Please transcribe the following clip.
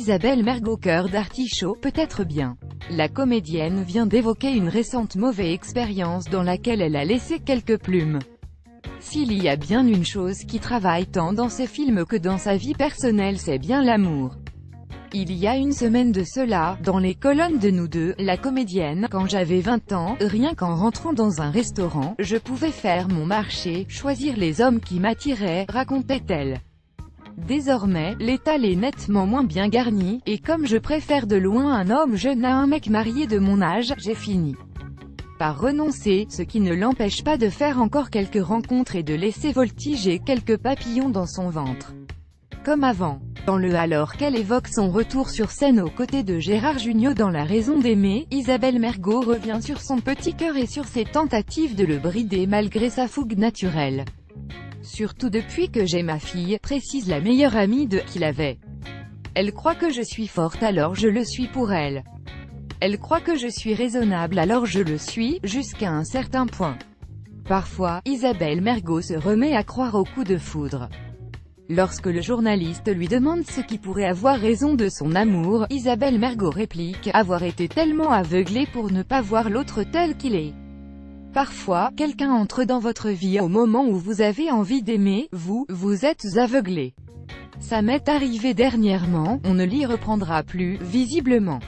Isabelle Mergo cœur d'artichaut, peut-être bien. La comédienne vient d'évoquer une récente mauvaise expérience dans laquelle elle a laissé quelques plumes. S'il y a bien une chose qui travaille tant dans ses films que dans sa vie personnelle, c'est bien l'amour. Il y a une semaine de cela, dans les colonnes de Nous deux, la comédienne, quand j'avais 20 ans, rien qu'en rentrant dans un restaurant, je pouvais faire mon marché, choisir les hommes qui m'attiraient, racontait-elle. Désormais, l'étal est nettement moins bien garni, et comme je préfère de loin un homme jeune à un mec marié de mon âge, j'ai fini par renoncer, ce qui ne l'empêche pas de faire encore quelques rencontres et de laisser voltiger quelques papillons dans son ventre. Comme avant. Dans le alors qu'elle évoque son retour sur scène aux côtés de Gérard Jugnot dans La raison d'aimer, Isabelle Mergo revient sur son petit cœur et sur ses tentatives de le brider malgré sa fougue naturelle. Surtout depuis que j'ai ma fille, précise la meilleure amie de qu'il avait. Elle croit que je suis forte alors je le suis pour elle. Elle croit que je suis raisonnable alors je le suis, jusqu'à un certain point. Parfois, Isabelle Mergo se remet à croire au coup de foudre. Lorsque le journaliste lui demande ce qui pourrait avoir raison de son amour, Isabelle Mergo réplique « Avoir été tellement aveuglée pour ne pas voir l'autre tel qu'il est ». Parfois, quelqu'un entre dans votre vie au moment où vous avez envie d'aimer, vous êtes aveuglé. Ça m'est arrivé dernièrement, on ne l'y reprendra plus, visiblement.